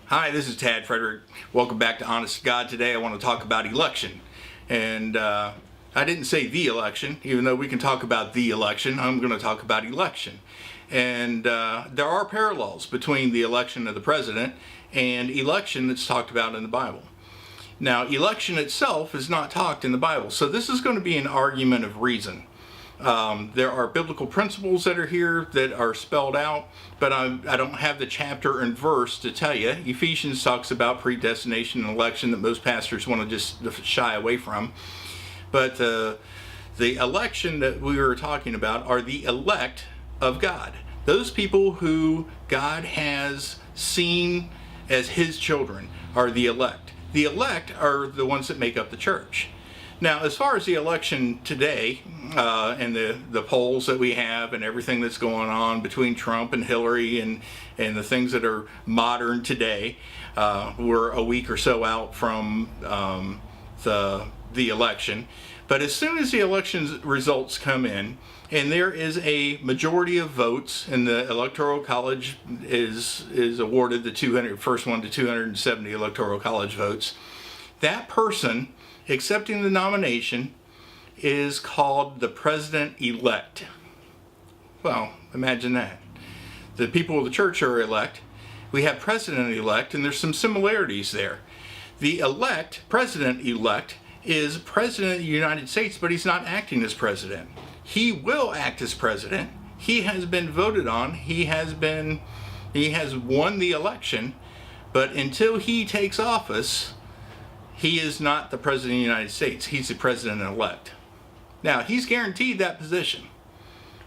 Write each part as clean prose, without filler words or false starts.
Hi, this is Tad Frederick. Welcome back to Honest to God. Today I want to talk about election. And I didn't say the election, even though we can talk about the election. I'm going to talk about election. And there are parallels between the election of the president and election that's talked about in the Bible. Now, election itself is not talked in the Bible, so this is going to be an argument of reason. There are biblical principles that are here that are spelled out, but I don't have the chapter and verse to tell you. Ephesians talks about predestination and election that most pastors want to just shy away from. But the election that we were talking about are the elect of God. Those people who God has seen as His children are the elect. The elect are the ones that make up the church. Now, as far as the election today, and the polls that we have and everything that's going on between Trump and Hillary and the things that are modern today, we're a week or so out from the election. But as soon as the election results come in, and there is a majority of votes, and the Electoral College is awarded the first one to 270 Electoral College votes, that person accepting the nomination is called the president-elect. Well, imagine that. The people of the church are elect. We have president-elect, and there's some similarities there. The president-elect, is president of the United States, but he's not acting as president. He will act as president. He has been voted on. He has won the election, but until he takes office, he is not the president of the United States. He's the president-elect. Now, he's guaranteed that position.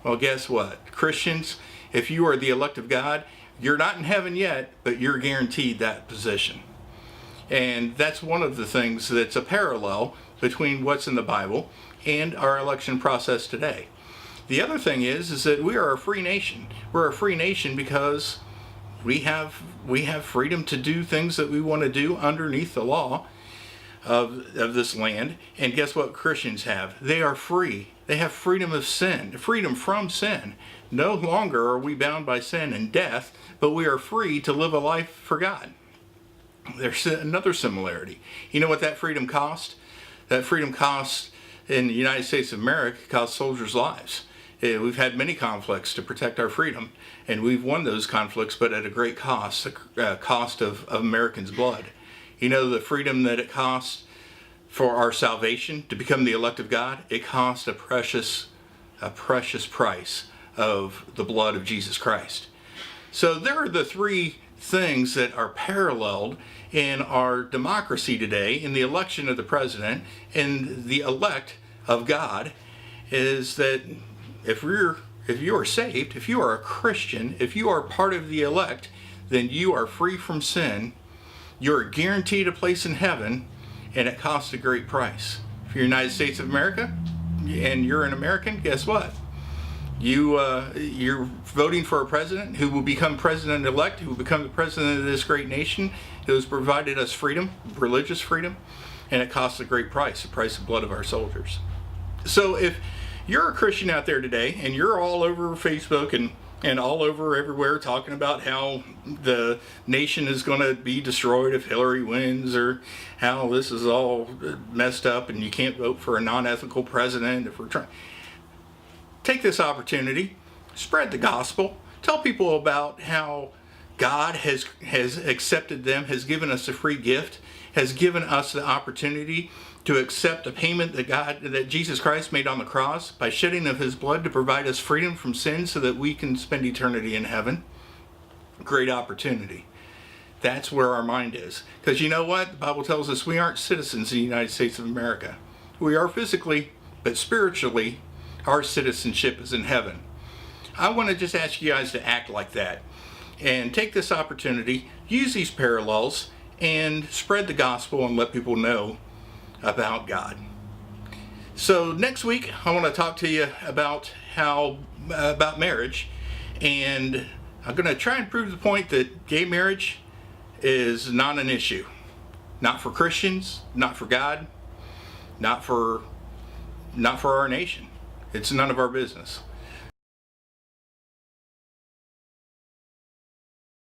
Well, guess what? Christians, if you are the elect of God, you're not in heaven yet, but you're guaranteed that position. And that's one of the things that's a parallel between what's in the Bible and our election process today. The other thing is that we are a free nation. We're a free nation because we have freedom to do things that we want to do underneath the law of this land. And guess what Christians have? They are free. They have freedom of sin, freedom from sin. No longer are we bound by sin and death, but we are free to live a life for God. There's another similarity. You know what that freedom cost? That freedom cost in the United States of America cost soldiers' lives. We've had many conflicts to protect our freedom, and we've won those conflicts, but at a great cost, the cost of Americans' blood. You know the freedom that it costs for our salvation, to become the elect of God? It costs a precious price of the blood of Jesus Christ. So there are the three things that are paralleled in our democracy today, in the election of the president and the elect of God, is that if you are saved, if you are a Christian, if you are part of the elect, then you are free from sin. You're guaranteed a place in heaven, and it costs a great price. If you're United States of America and you're an American, guess what? You're voting for a president who will become president-elect, who will become the president of this great nation, who has provided us freedom, religious freedom, and it costs a great price, the price of blood of our soldiers. So if you're a Christian out there today, and you're all over Facebook and all over everywhere talking about how the nation is going to be destroyed if Hillary wins, or how this is all messed up and you can't vote for a non-ethical president if we're trying, take this opportunity, spread the gospel, tell people about how God has accepted them, has given us a free gift, has given us the opportunity to accept a payment that Jesus Christ made on the cross by shedding of His blood to provide us freedom from sin so that we can spend eternity in heaven. Great opportunity. That's where our mind is. Because you know what? The Bible tells us we aren't citizens of the United States of America. We are physically, but spiritually, our citizenship is in heaven. I want to just ask you guys to act like that and take this opportunity, use these parallels, and spread the gospel and let people know about God. So next week I want to talk to you about about marriage, and I'm going to try and prove the point that gay marriage is not an issue. Not for Christians, not for God, not for our nation. It's none of our business.